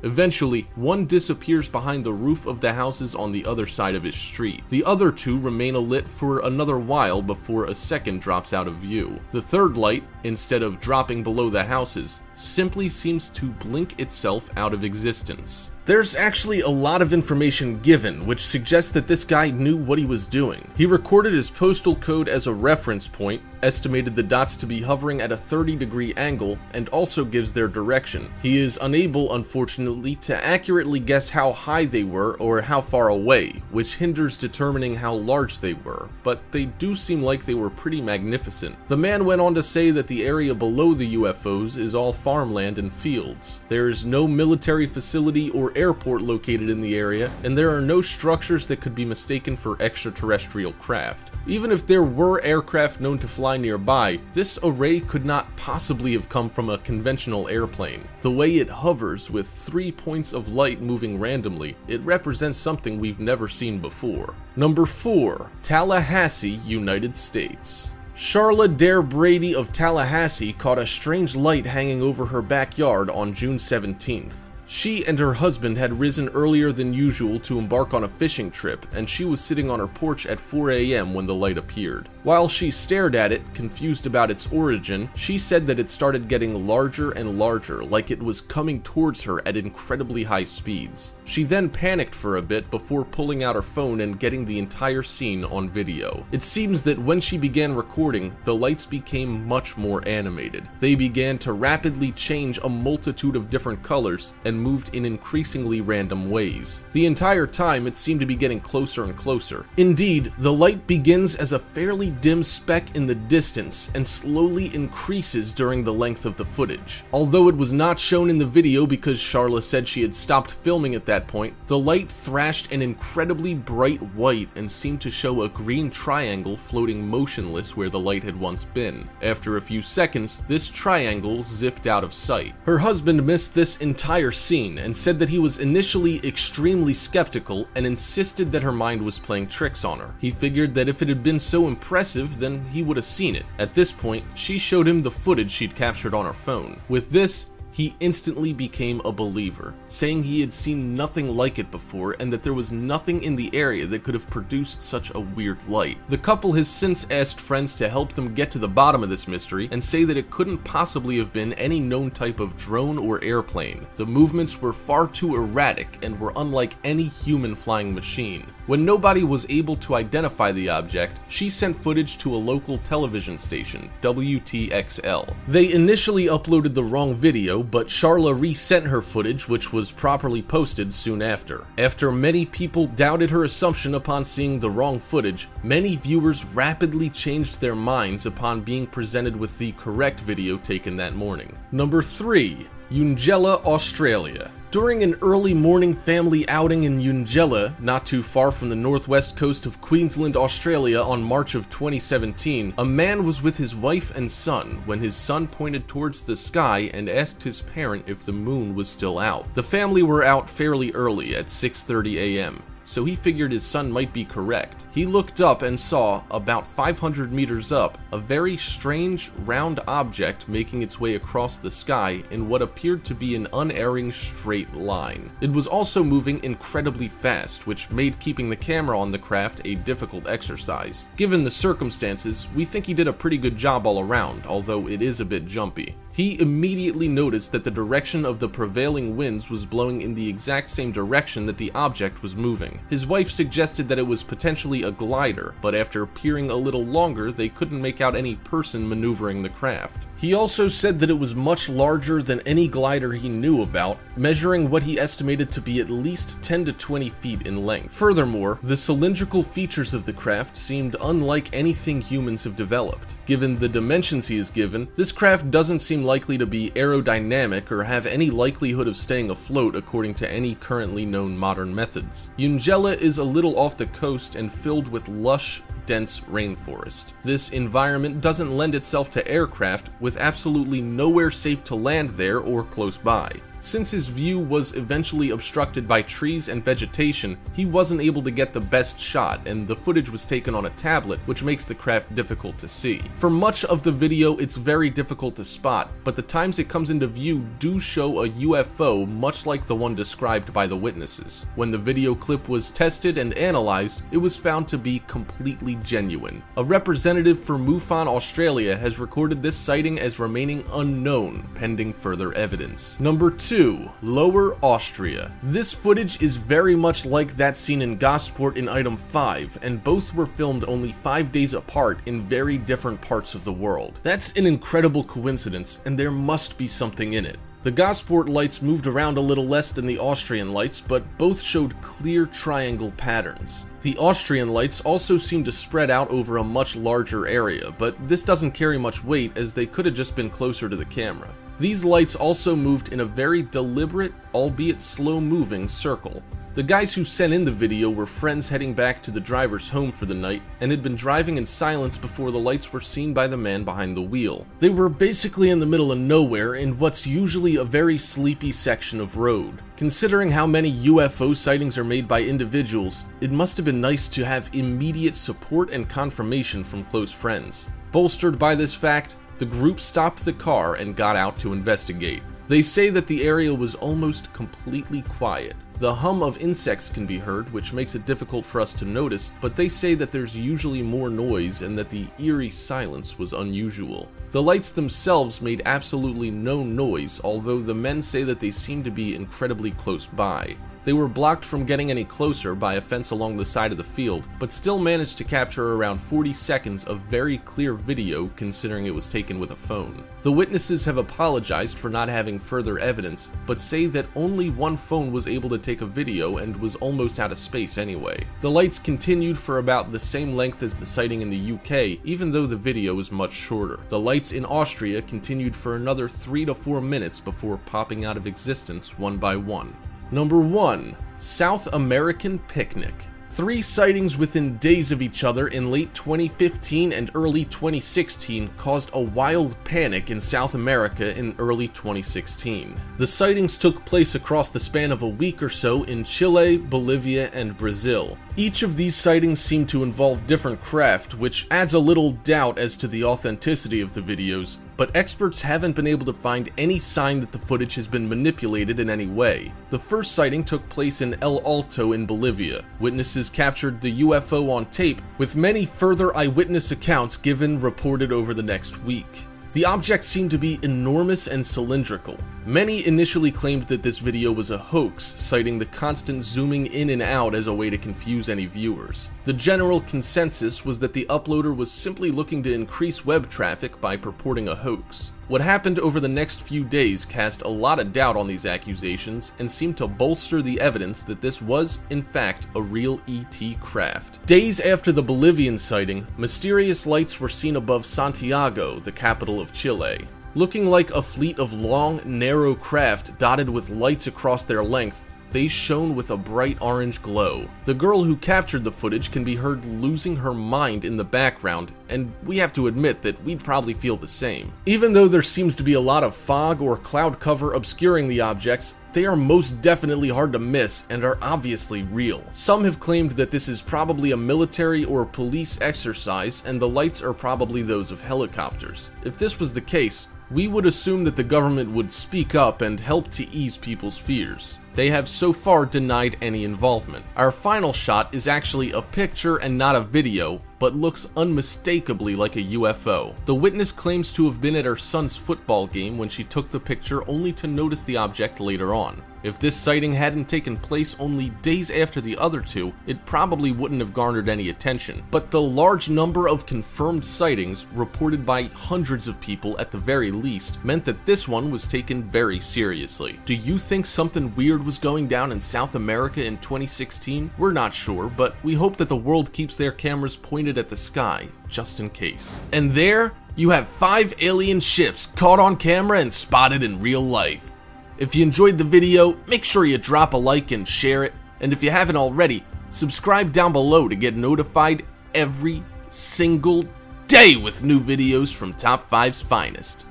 Eventually, one disappears behind the roof of the houses on the other side of his street. The other two remain alit for another while before a second drops out of view. The third light, instead of dropping below the houses, simply seems to blink itself out of existence. There's actually a lot of information given, which suggests that this guy knew what he was doing. He recorded his postal code as a reference point, estimated the dots to be hovering at a 30-degree angle, and also gives their direction. He is unable, unfortunately, to accurately guess how high they were or how far away, which hinders determining how large they were, but they do seem like they were pretty magnificent. The man went on to say that the area below the UFOs is all farmland and fields. There is no military facility or airport located in the area, and there are no structures that could be mistaken for extraterrestrial craft. Even if there were aircraft known to fly nearby, this array could not possibly have come from a conventional airplane. The way it hovers with 3 points of light moving randomly, it represents something we've never seen before. Number 4. Tallahassee, United States. Charla Dare Brady of Tallahassee caught a strange light hanging over her backyard on June 17th. She and her husband had risen earlier than usual to embark on a fishing trip, and she was sitting on her porch at 4 a.m. when the light appeared. While she stared at it, confused about its origin, she said that it started getting larger and larger, like it was coming towards her at incredibly high speeds. She then panicked for a bit before pulling out her phone and getting the entire scene on video. It seems that when she began recording, the lights became much more animated. They began to rapidly change a multitude of different colors and moved in increasingly random ways. The entire time, it seemed to be getting closer and closer. Indeed, the light begins as a fairly dim speck in the distance and slowly increases during the length of the footage. Although it was not shown in the video because Charla said she had stopped filming at that point, the light thrashed an incredibly bright white and seemed to show a green triangle floating motionless where the light had once been. After a few seconds, this triangle zipped out of sight. Her husband missed this entire scene and said that he was initially extremely skeptical and insisted that her mind was playing tricks on her. He figured that if it had been so impressive, then he would have seen it. At this point, she showed him the footage she'd captured on her phone. With this, he instantly became a believer, saying he had seen nothing like it before and that there was nothing in the area that could have produced such a weird light. The couple has since asked friends to help them get to the bottom of this mystery and say that it couldn't possibly have been any known type of drone or airplane. The movements were far too erratic and were unlike any human flying machine. When nobody was able to identify the object, she sent footage to a local television station, WTXL. They initially uploaded the wrong video, but Charla resent her footage, which was properly posted soon after. After many people doubted her assumption upon seeing the wrong footage, many viewers rapidly changed their minds upon being presented with the correct video taken that morning. Number 3. Eungella, Australia. During an early morning family outing in Eungella, not too far from the northwest coast of Queensland, Australia on March of 2017, a man was with his wife and son when his son pointed towards the sky and asked his parent if the moon was still out. The family were out fairly early at 6:30 a.m. so he figured his son might be correct. He looked up and saw, about 500 meters up, a very strange, round object making its way across the sky in what appeared to be an unerring straight line. It was also moving incredibly fast, which made keeping the camera on the craft a difficult exercise. Given the circumstances, we think he did a pretty good job all around, although it is a bit jumpy. He immediately noticed that the direction of the prevailing winds was blowing in the exact same direction that the object was moving. His wife suggested that it was potentially a glider, but after peering a little longer, they couldn't make out any person maneuvering the craft. He also said that it was much larger than any glider he knew about, measuring what he estimated to be at least 10 to 20 feet in length. Furthermore, the cylindrical features of the craft seemed unlike anything humans have developed. Given the dimensions he is given, this craft doesn't seem likely to be aerodynamic or have any likelihood of staying afloat according to any currently known modern methods. Eungella is a little off the coast and filled with lush, dense rainforest. This environment doesn't lend itself to aircraft, with absolutely nowhere safe to land there or close by. Since his view was eventually obstructed by trees and vegetation, he wasn't able to get the best shot, and the footage was taken on a tablet, which makes the craft difficult to see. For much of the video, it's very difficult to spot, but the times it comes into view do show a UFO much like the one described by the witnesses. When the video clip was tested and analyzed, it was found to be completely genuine. A representative for MUFON Australia has recorded this sighting as remaining unknown, pending further evidence. Number 2. Lower Austria. This footage is very much like that seen in Gosport in Item 5, and both were filmed only 5 days apart in very different parts of the world. That's an incredible coincidence, and there must be something in it. The Gosport lights moved around a little less than the Austrian lights, but both showed clear triangle patterns. The Austrian lights also seemed to spread out over a much larger area, but this doesn't carry much weight as they could have just been closer to the camera. These lights also moved in a very deliberate, albeit slow-moving circle. The guys who sent in the video were friends heading back to the driver's home for the night and had been driving in silence before the lights were seen by the man behind the wheel. They were basically in the middle of nowhere in what's usually a very sleepy section of road. Considering how many UFO sightings are made by individuals, it must have been nice to have immediate support and confirmation from close friends. Bolstered by this fact, the group stopped the car and got out to investigate. They say that the area was almost completely quiet. The hum of insects can be heard, which makes it difficult for us to notice, but they say that there's usually more noise and that the eerie silence was unusual. The lights themselves made absolutely no noise, although the men say that they seemed to be incredibly close by. They were blocked from getting any closer by a fence along the side of the field, but still managed to capture around 40 seconds of very clear video considering it was taken with a phone. The witnesses have apologized for not having further evidence, but say that only one phone was able to take a video and was almost out of space anyway. The lights continued for about the same length as the sighting in the UK, even though the video is much shorter. The lights in Austria continued for another 3 to 4 minutes before popping out of existence one by one. Number 1. South American Picnic. 3 sightings within days of each other in late 2015 and early 2016 caused a wild panic in South America in early 2016. The sightings took place across the span of a week or so in Chile, Bolivia, and Brazil. Each of these sightings seemed to involve different craft, which adds a little doubt as to the authenticity of the videos, but experts haven't been able to find any sign that the footage has been manipulated in any way. The first sighting took place in El Alto in Bolivia. Witnesses captured the UFO on tape, with many further eyewitness accounts reported over the next week. The object seemed to be enormous and cylindrical. Many initially claimed that this video was a hoax, citing the constant zooming in and out as a way to confuse any viewers. The general consensus was that the uploader was simply looking to increase web traffic by purporting a hoax. What happened over the next few days cast a lot of doubt on these accusations and seemed to bolster the evidence that this was, in fact, a real ET craft. Days after the Bolivian sighting, mysterious lights were seen above Santiago, the capital of Chile. Looking like a fleet of long, narrow craft dotted with lights across their length, they shone with a bright orange glow. The girl who captured the footage can be heard losing her mind in the background, and we have to admit that we'd probably feel the same. Even though there seems to be a lot of fog or cloud cover obscuring the objects, they are most definitely hard to miss and are obviously real. Some have claimed that this is probably a military or police exercise, and the lights are probably those of helicopters. If this was the case, we would assume that the government would speak up and help to ease people's fears. They have so far denied any involvement. Our final shot is actually a picture and not a video, but looks unmistakably like a UFO. The witness claims to have been at her son's football game when she took the picture only to notice the object later on. If this sighting hadn't taken place only days after the other two, it probably wouldn't have garnered any attention. But the large number of confirmed sightings, reported by hundreds of people at the very least, meant that this one was taken very seriously. Do you think something weird was going down in South America in 2016? We're not sure, but we hope that the world keeps their cameras pointed at the sky, just in case. And there, you have 5 alien ships caught on camera and spotted in real life. If you enjoyed the video, make sure you drop a like and share it, and if you haven't already, subscribe down below to get notified every single day with new videos from Top 5's finest.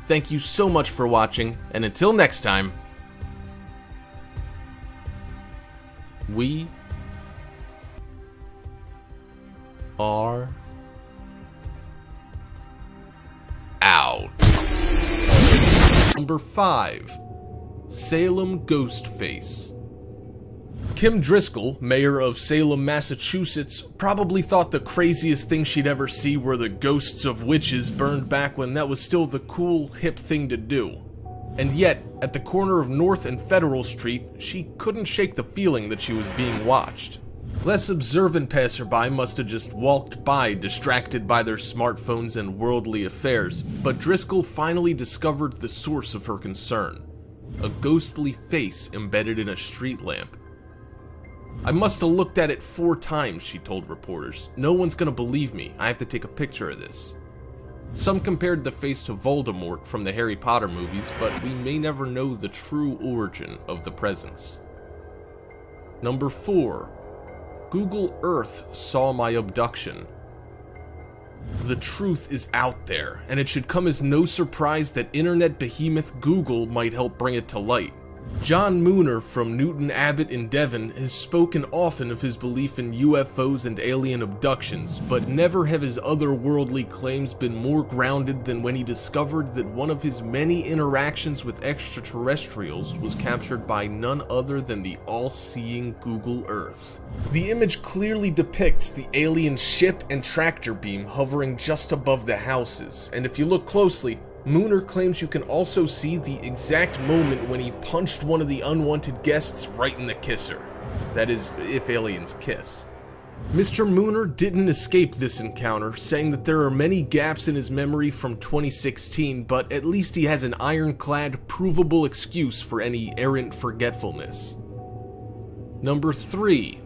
Thank you so much for watching, and until next time, We are out. Number 5. Salem Ghostface. Kim Driscoll, mayor of Salem, Massachusetts, probably thought the craziest thing she'd ever see were the ghosts of witches burned back when that was still the cool, hip thing to do. And yet, at the corner of North and Federal Street, she couldn't shake the feeling that she was being watched. Less observant passerby must have just walked by, distracted by their smartphones and worldly affairs, but Driscoll finally discovered the source of her concern: a ghostly face embedded in a street lamp. "I must have looked at it 4 times, she told reporters. "No one's gonna believe me. I have to take a picture of this." Some compared the face to Voldemort from the Harry Potter movies, but we may never know the true origin of the presence. Number 4. Google Earth saw my abduction. The truth is out there, and it should come as no surprise that internet behemoth Google might help bring it to light. John Mooner from Newton Abbot in Devon has spoken often of his belief in UFOs and alien abductions, but never have his otherworldly claims been more grounded than when he discovered that one of his many interactions with extraterrestrials was captured by none other than the all-seeing Google Earth. The image clearly depicts the alien ship and tractor beam hovering just above the houses, and if you look closely, Mooner claims you can also see the exact moment when he punched one of the unwanted guests right in the kisser. That is, if aliens kiss. Mr. Mooner didn't escape this encounter, saying that there are many gaps in his memory from 2016, but at least he has an ironclad, provable excuse for any errant forgetfulness. Number 3.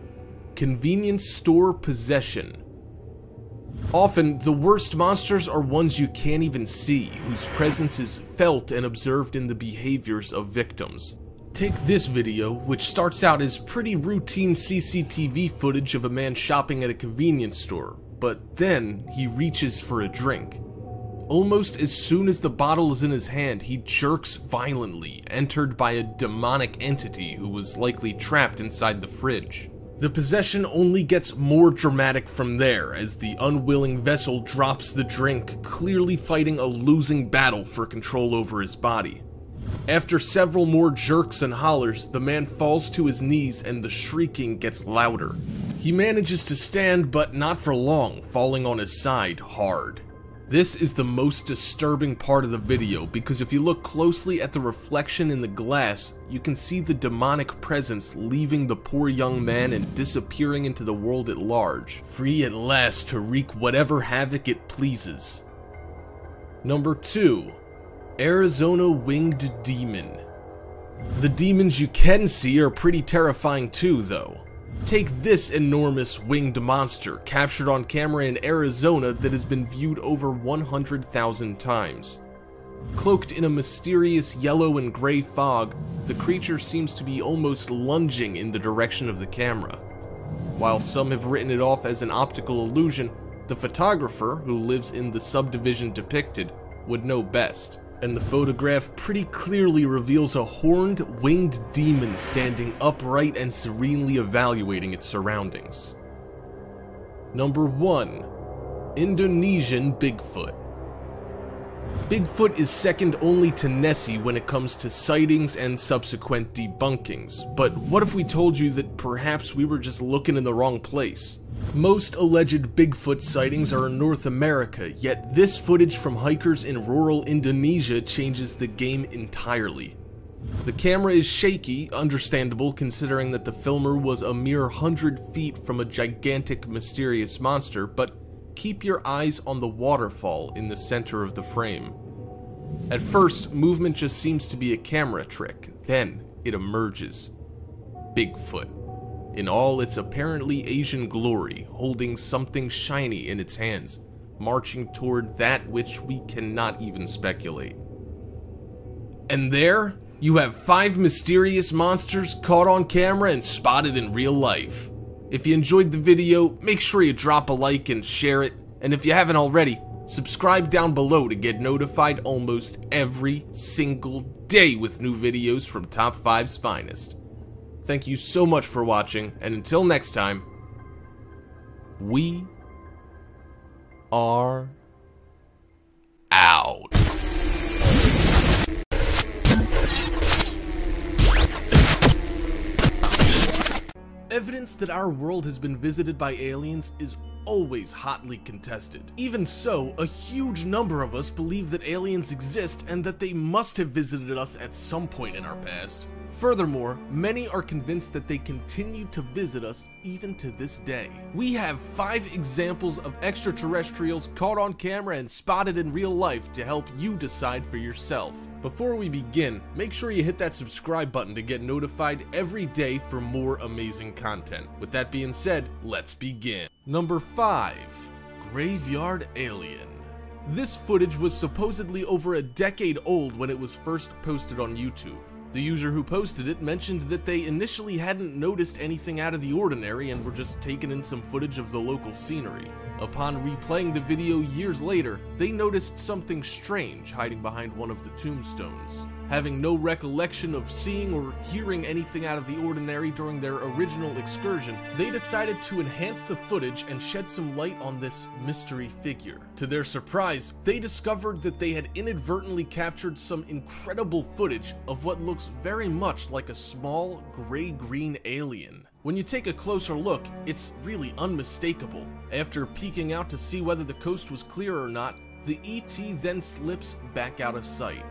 Convenience store possession. Often, the worst monsters are ones you can't even see, whose presence is felt and observed in the behaviors of victims. Take this video, which starts out as pretty routine CCTV footage of a man shopping at a convenience store, but then he reaches for a drink. Almost as soon as the bottle is in his hand, he jerks violently, entered by a demonic entity who was likely trapped inside the fridge. The possession only gets more dramatic from there, as the unwilling vessel drops the drink, clearly fighting a losing battle for control over his body. After several more jerks and hollers, the man falls to his knees and the shrieking gets louder. He manages to stand, but not for long, falling on his side hard. This is the most disturbing part of the video, because if you look closely at the reflection in the glass, you can see the demonic presence leaving the poor young man and disappearing into the world at large, free at last to wreak whatever havoc it pleases. Number 2. Arizona Winged Demon. The demons you can see are pretty terrifying too, though. Take this enormous winged monster captured on camera in Arizona that has been viewed over 100,000 times. Cloaked in a mysterious yellow and gray fog, the creature seems to be almost lunging in the direction of the camera. While some have written it off as an optical illusion, the photographer, who lives in the subdivision depicted, would know best. And the photograph pretty clearly reveals a horned, winged demon standing upright and serenely evaluating its surroundings. Number 1. Indonesian Bigfoot. Bigfoot is second only to Nessie when it comes to sightings and subsequent debunkings, but what if we told you that perhaps we were just looking in the wrong place? Most alleged Bigfoot sightings are in North America, yet this footage from hikers in rural Indonesia changes the game entirely. The camera is shaky, understandable considering that the filmer was a mere 100 feet from a gigantic mysterious monster, but keep your eyes on the waterfall in the center of the frame. At first, movement just seems to be a camera trick, then it emerges. Bigfoot, in all its apparently Asian glory, holding something shiny in its hands, marching toward that which we cannot even speculate. And there, you have 5 mysterious monsters caught on camera and spotted in real life. If you enjoyed the video, make sure you drop a like and share it, and if you haven't already, subscribe down below to get notified almost every single day with new videos from Top 5's finest. Thank you so much for watching, and until next time, we are out. Evidence that our world has been visited by aliens is always hotly contested. Even so, a huge number of us believe that aliens exist and that they must have visited us at some point in our past. Furthermore, many are convinced that they continue to visit us even to this day. We have 5 examples of extraterrestrials caught on camera and spotted in real life to help you decide for yourself. Before we begin, make sure you hit that subscribe button to get notified every day for more amazing content. With that being said, let's begin. Number 5. Graveyard Alien. This footage was supposedly over a decade old when it was first posted on YouTube. The user who posted it mentioned that they initially hadn't noticed anything out of the ordinary and were just taking in some footage of the local scenery. Upon replaying the video years later, they noticed something strange hiding behind one of the tombstones. Having no recollection of seeing or hearing anything out of the ordinary during their original excursion, they decided to enhance the footage and shed some light on this mystery figure. To their surprise, they discovered that they had inadvertently captured some incredible footage of what looks very much like a small gray-green alien. When you take a closer look, it's really unmistakable. After peeking out to see whether the coast was clear or not, the ET then slips back out of sight.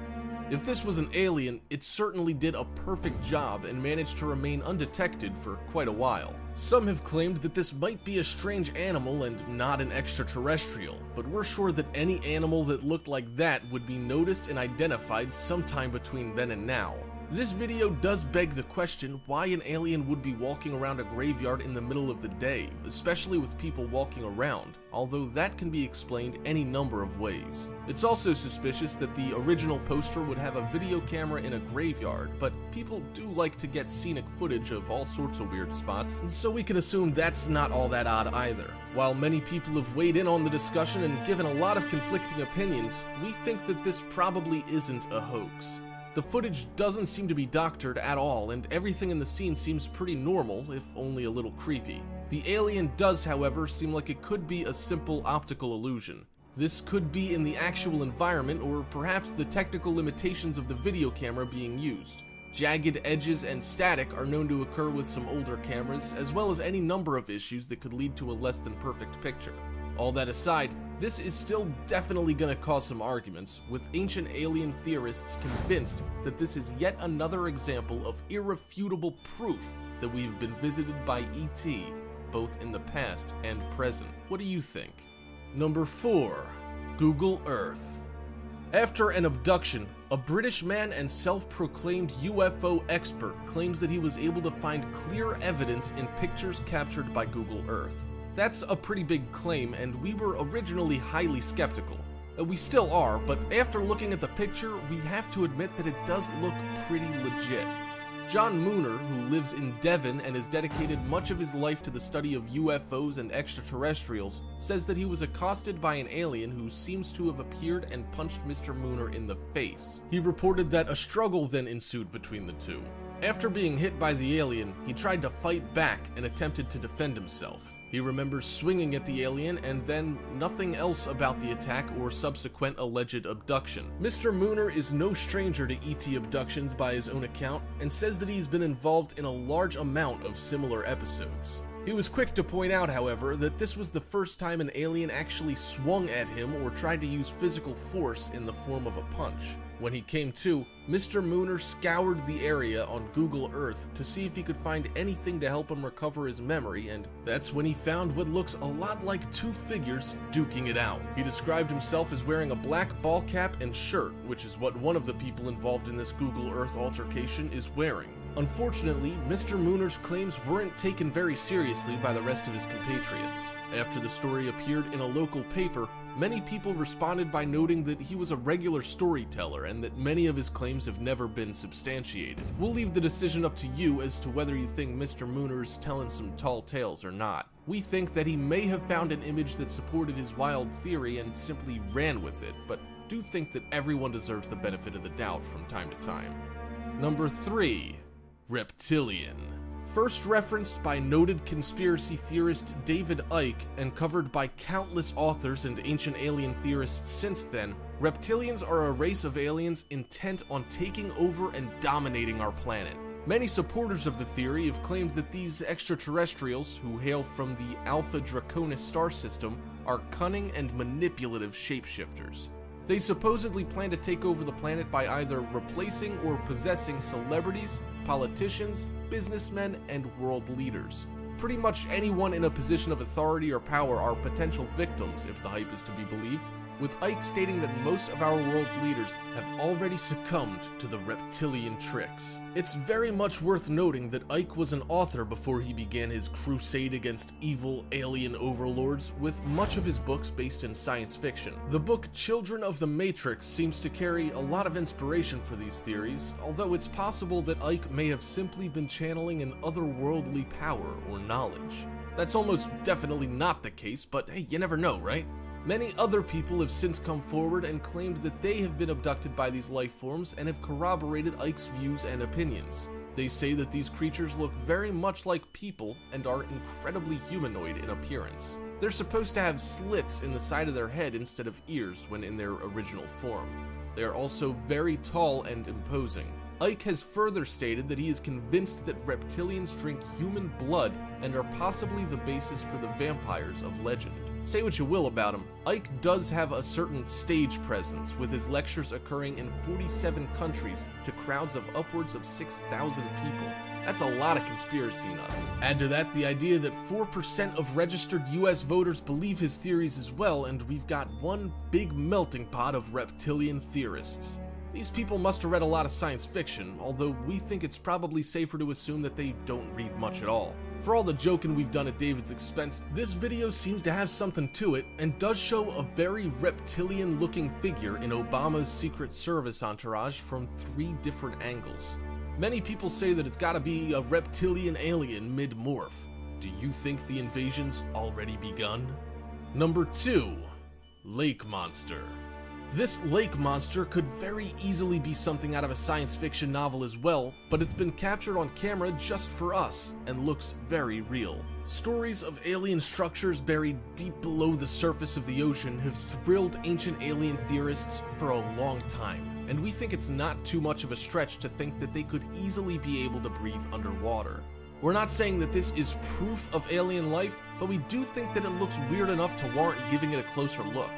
If this was an alien, it certainly did a perfect job and managed to remain undetected for quite a while. Some have claimed that this might be a strange animal and not an extraterrestrial, but we're sure that any animal that looked like that would be noticed and identified sometime between then and now. This video does beg the question why an alien would be walking around a graveyard in the middle of the day, especially with people walking around, although that can be explained any number of ways. It's also suspicious that the original poster would have a video camera in a graveyard, but people do like to get scenic footage of all sorts of weird spots, so we can assume that's not all that odd either. While many people have weighed in on the discussion and given a lot of conflicting opinions, we think that this probably isn't a hoax. The footage doesn't seem to be doctored at all, and everything in the scene seems pretty normal, if only a little creepy. The alien does, however, seem like it could be a simple optical illusion. This could be in the actual environment, or perhaps the technical limitations of the video camera being used. Jagged edges and static are known to occur with some older cameras, as well as any number of issues that could lead to a less than perfect picture. All that aside, this is still definitely going to cause some arguments, with ancient alien theorists convinced that this is yet another example of irrefutable proof that we've been visited by ET, both in the past and present. What do you think? Number 4. Google Earth. After an abduction, a British man and self-proclaimed UFO expert claims that he was able to find clear evidence in pictures captured by Google Earth. That's a pretty big claim, and we were originally highly skeptical. We still are, but after looking at the picture, we have to admit that it does look pretty legit. John Mooner, who lives in Devon and has dedicated much of his life to the study of UFOs and extraterrestrials, says that he was accosted by an alien who seems to have appeared and punched Mr. Mooner in the face. He reported that a struggle then ensued between the two. After being hit by the alien, he tried to fight back and attempted to defend himself. He remembers swinging at the alien and then nothing else about the attack or subsequent alleged abduction. Mr. Mooner is no stranger to ET abductions by his own account and says that he's been involved in a large amount of similar episodes. He was quick to point out, however, that this was the first time an alien actually swung at him or tried to use physical force in the form of a punch. When he came to, Mr. Mooner scoured the area on Google Earth to see if he could find anything to help him recover his memory, and that's when he found what looks a lot like 2 figures duking it out. He described himself as wearing a black ball cap and shirt, which is what one of the people involved in this Google Earth altercation is wearing. Unfortunately, Mr. Mooner's claims weren't taken very seriously by the rest of his compatriots. After the story appeared in a local paper, many people responded by noting that he was a regular storyteller and that many of his claims have never been substantiated. We'll leave the decision up to you as to whether you think Mr. Mooner's telling some tall tales or not. We think that he may have found an image that supported his wild theory and simply ran with it, but do think that everyone deserves the benefit of the doubt from time to time. Number 3. Reptilian. First referenced by noted conspiracy theorist David Icke and covered by countless authors and ancient alien theorists since then, reptilians are a race of aliens intent on taking over and dominating our planet. Many supporters of the theory have claimed that these extraterrestrials, who hail from the Alpha Draconis star system, are cunning and manipulative shapeshifters. They supposedly plan to take over the planet by either replacing or possessing celebrities, politicians, businessmen, and world leaders. Pretty much anyone in a position of authority or power are potential victims, if the hype is to be believed, with Icke stating that most of our world's leaders have already succumbed to the reptilian tricks. It's very much worth noting that Icke was an author before he began his crusade against evil alien overlords, with much of his books based in science fiction. The book Children of the Matrix seems to carry a lot of inspiration for these theories, although it's possible that Icke may have simply been channeling an otherworldly power or knowledge. That's almost definitely not the case, but hey, you never know, right? Many other people have since come forward and claimed that they have been abducted by these life forms and have corroborated Icke's views and opinions. They say that these creatures look very much like people and are incredibly humanoid in appearance. They're supposed to have slits in the side of their head instead of ears when in their original form. They are also very tall and imposing. Icke has further stated that he is convinced that reptilians drink human blood and are possibly the basis for the vampires of legend. Say what you will about him, Icke does have a certain stage presence, with his lectures occurring in 47 countries to crowds of upwards of 6,000 people. That's a lot of conspiracy nuts. Add to that the idea that 4% of registered US voters believe his theories as well, and we've got one big melting pot of reptilian theorists. These people must have read a lot of science fiction, although we think it's probably safer to assume that they don't read much at all. For all the joking we've done at David's expense, this video seems to have something to it, and does show a very reptilian-looking figure in Obama's Secret Service entourage from 3 different angles. Many people say that it's gotta be a reptilian alien mid-morph. Do you think the invasion's already begun? Number 2. Lake Monster. This lake monster could very easily be something out of a science fiction novel as well, but it's been captured on camera just for us, and looks very real. Stories of alien structures buried deep below the surface of the ocean have thrilled ancient alien theorists for a long time, and we think it's not too much of a stretch to think that they could easily be able to breathe underwater. We're not saying that this is proof of alien life, but we do think that it looks weird enough to warrant giving it a closer look.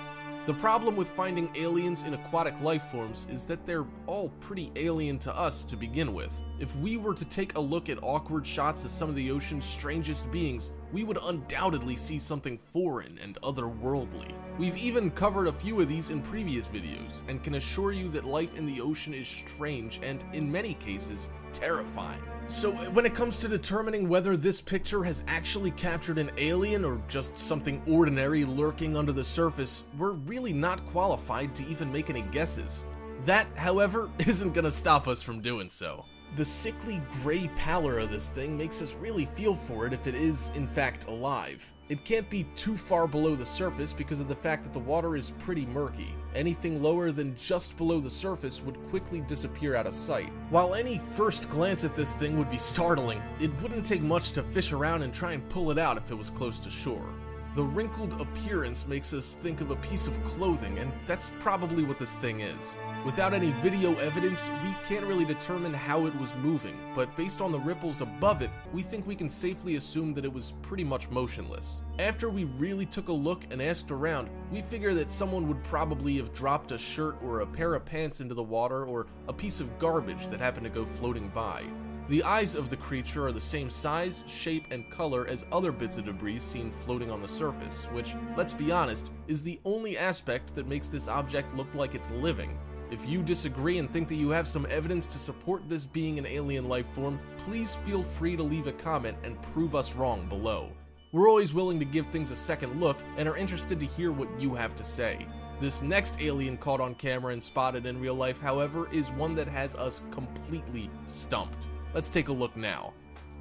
The problem with finding aliens in aquatic life forms is that they're all pretty alien to us to begin with. If we were to take a look at awkward shots of some of the ocean's strangest beings, we would undoubtedly see something foreign and otherworldly. We've even covered a few of these in previous videos, and can assure you that life in the ocean is strange and, in many cases, terrifying. So when it comes to determining whether this picture has actually captured an alien or just something ordinary lurking under the surface, we're really not qualified to even make any guesses. That, however, isn't gonna stop us from doing so. The sickly gray pallor of this thing makes us really feel for it if it is, in fact, alive. It can't be too far below the surface because of the fact that the water is pretty murky. Anything lower than just below the surface would quickly disappear out of sight. While any first glance at this thing would be startling, it wouldn't take much to fish around and try and pull it out if it was close to shore. The wrinkled appearance makes us think of a piece of clothing, and that's probably what this thing is. Without any video evidence, we can't really determine how it was moving, but based on the ripples above it, we think we can safely assume that it was pretty much motionless. After we really took a look and asked around, we figure that someone would probably have dropped a shirt or a pair of pants into the water, or a piece of garbage that happened to go floating by. The eyes of the creature are the same size, shape, and color as other bits of debris seen floating on the surface, which, let's be honest, is the only aspect that makes this object look like it's living. If you disagree and think that you have some evidence to support this being an alien life form, please feel free to leave a comment and prove us wrong below. We're always willing to give things a second look and are interested to hear what you have to say. This next alien caught on camera and spotted in real life, however, is one that has us completely stumped. Let's take a look now.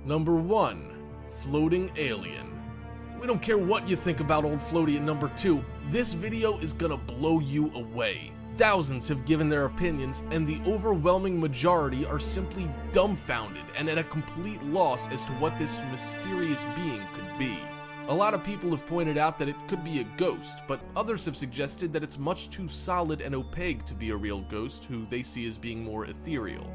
Number 1. Floating Alien. We don't care what you think about old Floaty at number 2, this video is gonna blow you away. Thousands have given their opinions, and the overwhelming majority are simply dumbfounded and at a complete loss as to what this mysterious being could be. A lot of people have pointed out that it could be a ghost, but others have suggested that it's much too solid and opaque to be a real ghost who they see as being more ethereal.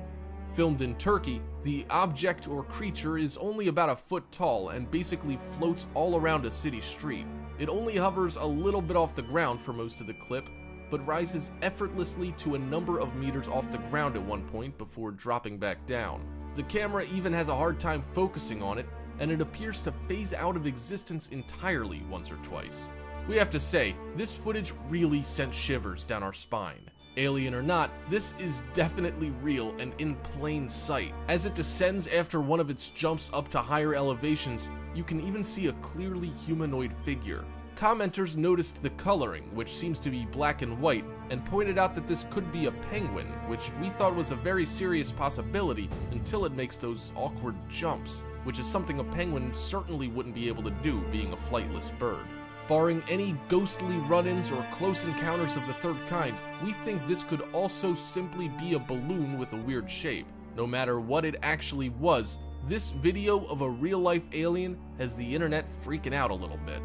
Filmed in Turkey, the object or creature is only about a foot tall and basically floats all around a city street. It only hovers a little bit off the ground for most of the clip, but rises effortlessly to a number of meters off the ground at one point before dropping back down. The camera even has a hard time focusing on it, and it appears to phase out of existence entirely once or twice. We have to say, this footage really sent shivers down our spine. Alien or not, this is definitely real and in plain sight. As it descends after one of its jumps up to higher elevations, you can even see a clearly humanoid figure. Commenters noticed the coloring, which seems to be black and white, and pointed out that this could be a penguin, which we thought was a very serious possibility until it makes those awkward jumps, which is something a penguin certainly wouldn't be able to do, being a flightless bird. Barring any ghostly run-ins or close encounters of the third kind, we think this could also simply be a balloon with a weird shape. No matter what it actually was, this video of a real-life alien has the internet freaking out a little bit.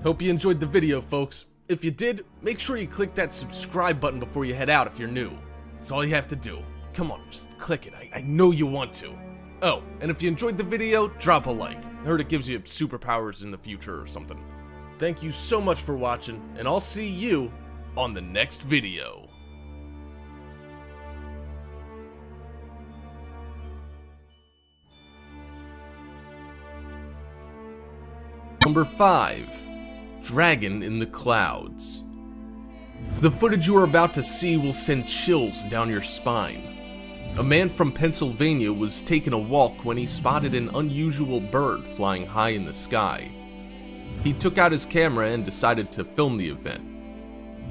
Hope you enjoyed the video, folks. If you did, make sure you click that subscribe button before you head out if you're new. That's all you have to do. Come on, just click it. I know you want to. Oh, and if you enjoyed the video, drop a like. I heard it gives you superpowers in the future or something. Thank you so much for watching, and I'll see you on the next video. Number 5. Dragon in the Clouds. The footage you are about to see will send chills down your spine. A man from Pennsylvania was taking a walk when he spotted an unusual bird flying high in the sky. He took out his camera and decided to film the event.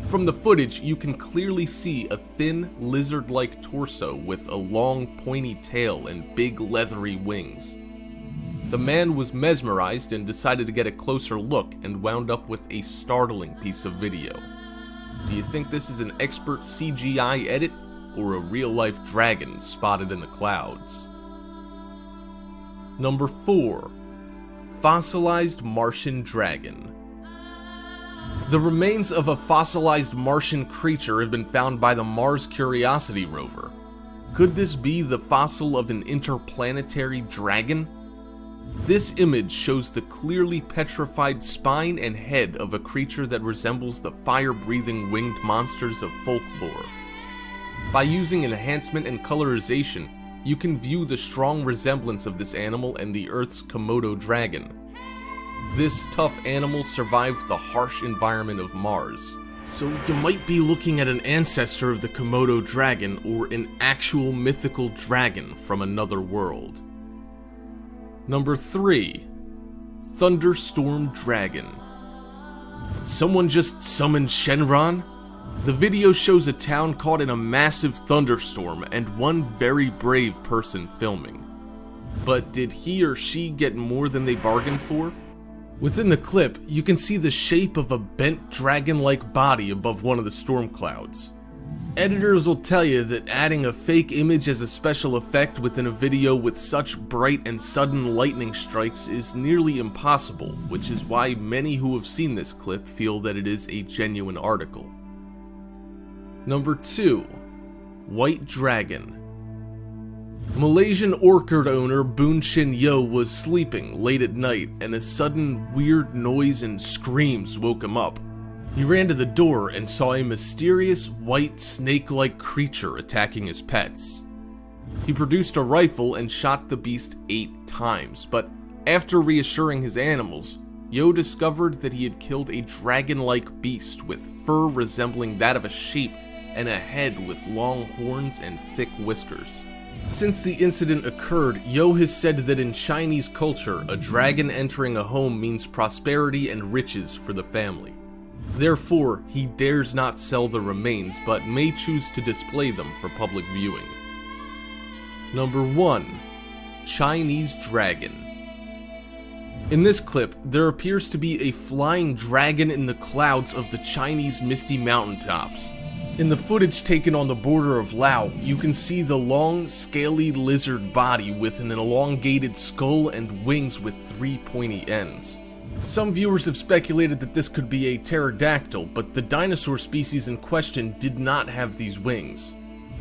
From the footage, you can clearly see a thin, lizard-like torso with a long, pointy tail and big, leathery wings. The man was mesmerized and decided to get a closer look and wound up with a startling piece of video. Do you think this is an expert CGI edit or a real-life dragon spotted in the clouds? Number 4. Fossilized Martian Dragon. The remains of a fossilized Martian creature have been found by the Mars Curiosity rover. Could this be the fossil of an interplanetary dragon? This image shows the clearly petrified spine and head of a creature that resembles the fire-breathing winged monsters of folklore. By using enhancement and colorization, you can view the strong resemblance of this animal and the Earth's Komodo dragon. This tough animal survived the harsh environment of Mars, so you might be looking at an ancestor of the Komodo dragon or an actual mythical dragon from another world. Number 3. Thunderstorm Dragon. Someone just summoned Shenron? The video shows a town caught in a massive thunderstorm and one very brave person filming. But did he or she get more than they bargained for? Within the clip, you can see the shape of a bent dragon-like body above one of the storm clouds. Editors will tell you that adding a fake image as a special effect within a video with such bright and sudden lightning strikes is nearly impossible, which is why many who have seen this clip feel that it is a genuine article. Number 2. White Dragon. Malaysian orchid owner Boon Chin Yo was sleeping late at night and a sudden weird noise and screams woke him up. He ran to the door and saw a mysterious white snake-like creature attacking his pets. He produced a rifle and shot the beast 8 times, but after reassuring his animals, Yo discovered that he had killed a dragon-like beast with fur resembling that of a sheep and a head with long horns and thick whiskers. Since the incident occurred, Yo has said that in Chinese culture, a dragon entering a home means prosperity and riches for the family. Therefore, he dares not sell the remains, but may choose to display them for public viewing. Number 1. Chinese Dragon. In this clip, there appears to be a flying dragon in the clouds of the Chinese misty mountaintops. In the footage taken on the border of Laos, you can see the long, scaly lizard body with an elongated skull and wings with 3 pointy ends. Some viewers have speculated that this could be a pterodactyl, but the dinosaur species in question did not have these wings.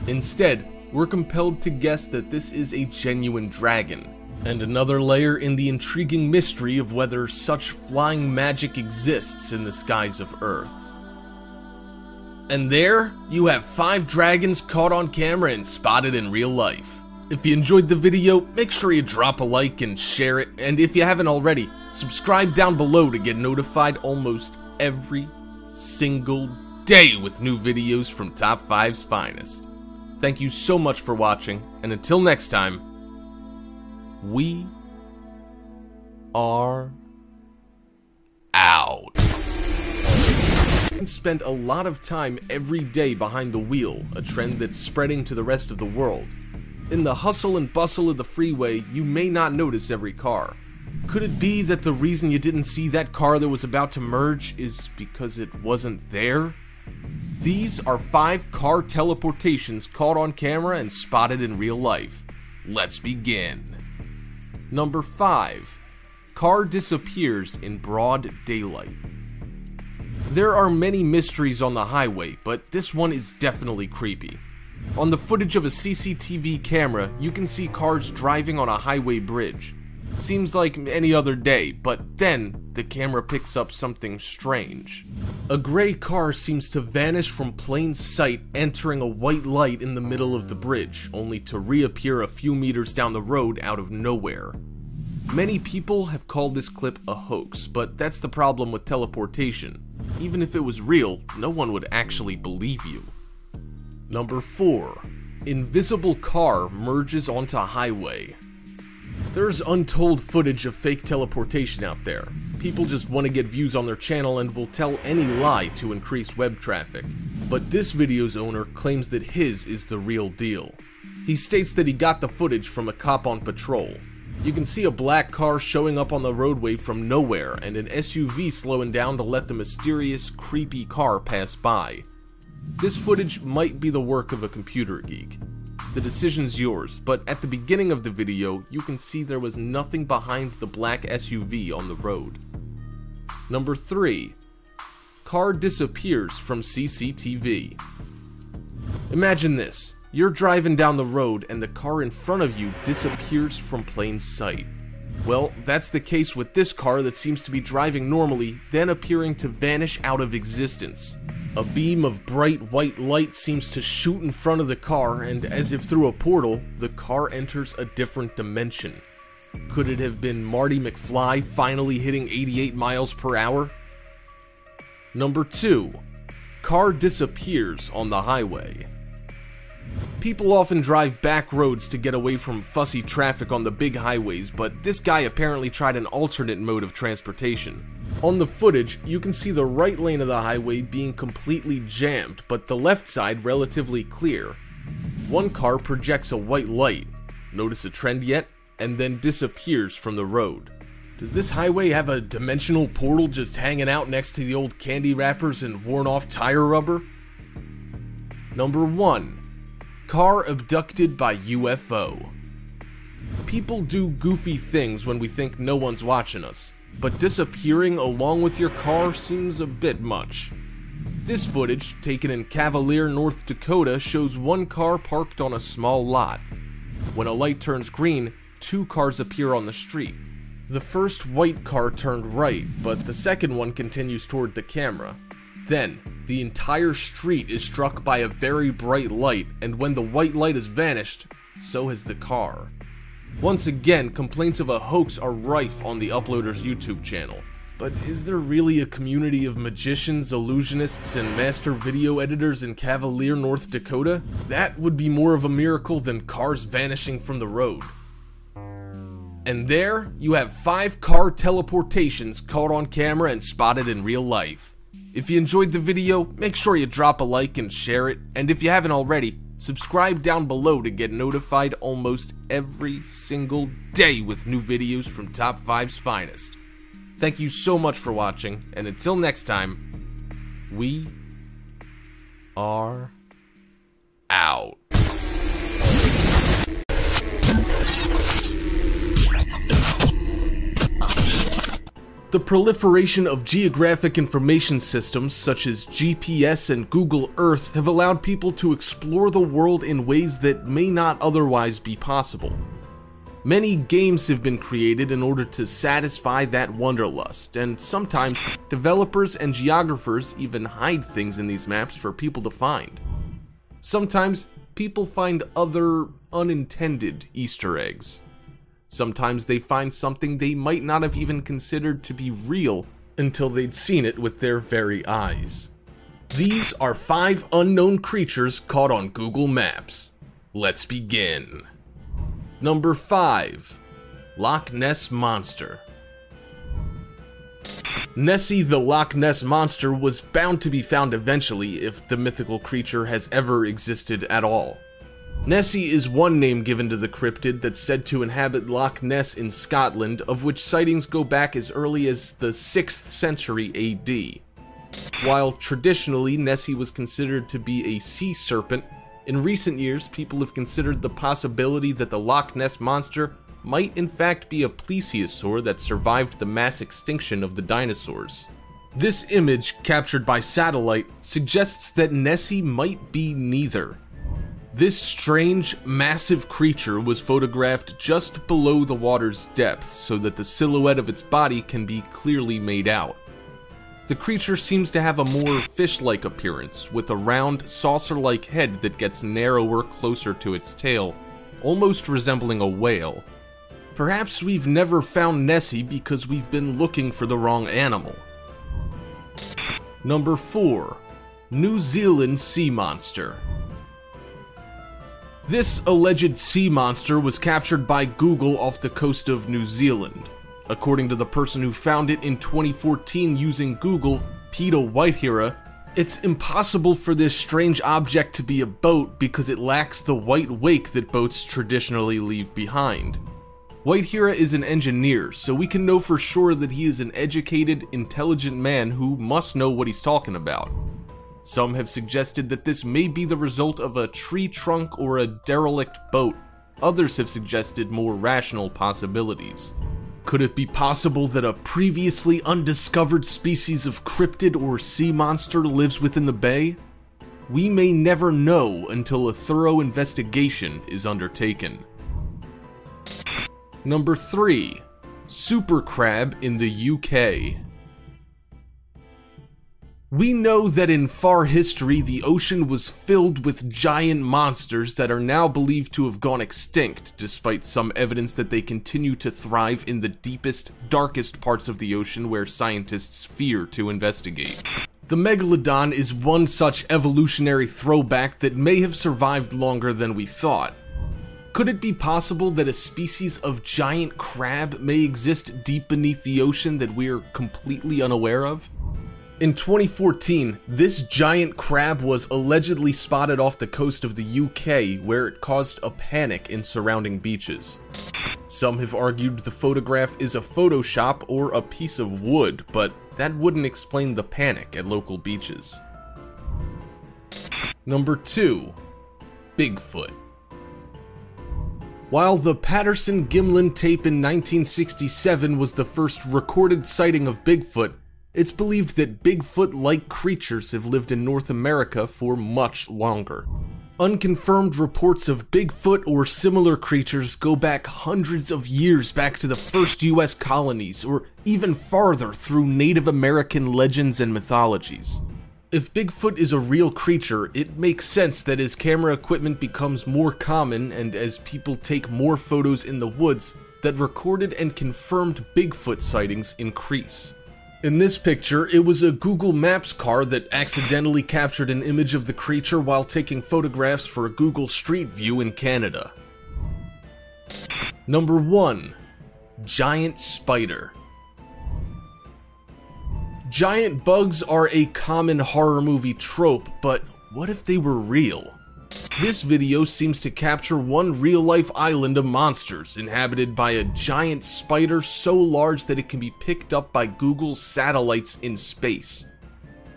Instead, we're compelled to guess that this is a genuine dragon, and another layer in the intriguing mystery of whether such flying magic exists in the skies of Earth. And there, you have 5 dragons caught on camera and spotted in real life. If you enjoyed the video, make sure you drop a like and share it, and if you haven't already, subscribe down below to get notified almost every single day with new videos from Top 5's finest. Thank you so much for watching, and until next time, we are out. Spend a lot of time every day behind the wheel, a trend that's spreading to the rest of the world. In the hustle and bustle of the freeway, you may not notice every car. Could it be that the reason you didn't see that car that was about to merge is because it wasn't there? These are 5 car teleportations caught on camera and spotted in real life. Let's begin. Number 5. Car disappears in broad daylight. There are many mysteries on the highway, but this one is definitely creepy. On the footage of a CCTV camera, you can see cars driving on a highway bridge. Seems like any other day, but then the camera picks up something strange. A gray car seems to vanish from plain sight, entering a white light in the middle of the bridge, only to reappear a few meters down the road out of nowhere. Many people have called this clip a hoax, but that's the problem with teleportation. Even if it was real, no one would actually believe you. Number 4. Invisible car merges onto highway. There's untold footage of fake teleportation out there. People just want to get views on their channel and will tell any lie to increase web traffic. But this video's owner claims that his is the real deal. He states that he got the footage from a cop on patrol. You can see a black car showing up on the roadway from nowhere and an SUV slowing down to let the mysterious, creepy car pass by. This footage might be the work of a computer geek. The decision's yours, but at the beginning of the video, you can see there was nothing behind the black SUV on the road. Number 3. Car disappears from CCTV. Imagine this. You're driving down the road and the car in front of you disappears from plain sight. Well, that's the case with this car that seems to be driving normally, then appearing to vanish out of existence. A beam of bright white light seems to shoot in front of the car, and as if through a portal, the car enters a different dimension. Could it have been Marty McFly finally hitting 88 miles per hour? Number 2. Car disappears on the highway. People often drive back roads to get away from fussy traffic on the big highways, but this guy apparently tried an alternate mode of transportation. On the footage, you can see the right lane of the highway being completely jammed, but the left side relatively clear. One car projects a white light, notice a trend yet? And then disappears from the road. Does this highway have a dimensional portal just hanging out next to the old candy wrappers and worn off tire rubber? Number 1. Car abducted by UFO. People do goofy things when we think no one's watching us, but disappearing along with your car seems a bit much. This footage, taken in Cavalier, North Dakota, shows one car parked on a small lot. When a light turns green, 2 cars appear on the street. The first white car turned right, but the second one continues toward the camera. Then, the entire street is struck by a very bright light, and when the white light has vanished, so has the car. Once again, complaints of a hoax are rife on the uploader's YouTube channel. But is there really a community of magicians, illusionists, and master video editors in Cavalier, North Dakota? That would be more of a miracle than cars vanishing from the road. And there, you have 5 car teleportations caught on camera and spotted in real life. If you enjoyed the video, make sure you drop a like and share it, and if you haven't already, subscribe down below to get notified almost every single day with new videos from Top 5's finest. Thank you so much for watching, and until next time, we are out. The proliferation of geographic information systems such as GPS and Google Earth have allowed people to explore the world in ways that may not otherwise be possible. Many games have been created in order to satisfy that wanderlust, and sometimes developers and geographers even hide things in these maps for people to find. Sometimes people find other unintended Easter eggs. Sometimes they find something they might not have even considered to be real until they'd seen it with their very eyes. These are 5 unknown creatures caught on Google Maps. Let's begin. Number 5. Loch Ness Monster. Nessie the Loch Ness Monster was bound to be found eventually if the mythical creature has ever existed at all. Nessie is one name given to the cryptid that's said to inhabit Loch Ness in Scotland, of which sightings go back as early as the 6th century AD. While traditionally Nessie was considered to be a sea serpent, in recent years people have considered the possibility that the Loch Ness Monster might in fact be a plesiosaur that survived the mass extinction of the dinosaurs. This image, captured by satellite, suggests that Nessie might be neither. This strange, massive creature was photographed just below the water's depth so that the silhouette of its body can be clearly made out. The creature seems to have a more fish-like appearance, with a round, saucer-like head that gets narrower closer to its tail, almost resembling a whale. Perhaps we've never found Nessie because we've been looking for the wrong animal. Number 4. New Zealand Sea Monster. This alleged sea monster was captured by Google off the coast of New Zealand. According to the person who found it in 2014 using Google, Peter Whitehira, it's impossible for this strange object to be a boat because it lacks the white wake that boats traditionally leave behind. Whitehira is an engineer, so we can know for sure that he is an educated, intelligent man who must know what he's talking about. Some have suggested that this may be the result of a tree trunk or a derelict boat. Others have suggested more rational possibilities. Could it be possible that a previously undiscovered species of cryptid or sea monster lives within the bay? We may never know until a thorough investigation is undertaken. Number 3. Super crab in the UK. We know that in far history the ocean was filled with giant monsters that are now believed to have gone extinct, despite some evidence that they continue to thrive in the deepest, darkest parts of the ocean where scientists fear to investigate. The Megalodon is one such evolutionary throwback that may have survived longer than we thought. Could it be possible that a species of giant crab may exist deep beneath the ocean that we're completely unaware of? In 2014, this giant crab was allegedly spotted off the coast of the UK, where it caused a panic in surrounding beaches. Some have argued the photograph is a Photoshop or a piece of wood, but that wouldn't explain the panic at local beaches. Number 2. Bigfoot. While the Patterson-Gimlin tape in 1967 was the first recorded sighting of Bigfoot, it's believed that Bigfoot-like creatures have lived in North America for much longer. Unconfirmed reports of Bigfoot or similar creatures go back hundreds of years back to the first US colonies, or even farther through Native American legends and mythologies. If Bigfoot is a real creature, it makes sense that as camera equipment becomes more common and as people take more photos in the woods, that recorded and confirmed Bigfoot sightings increase. In this picture, it was a Google Maps car that accidentally captured an image of the creature while taking photographs for a Google Street View in Canada. Number 1. Giant spider. Giant bugs are a common horror movie trope, but what if they were real? This video seems to capture one real-life island of monsters inhabited by a giant spider so large that it can be picked up by Google's satellites in space.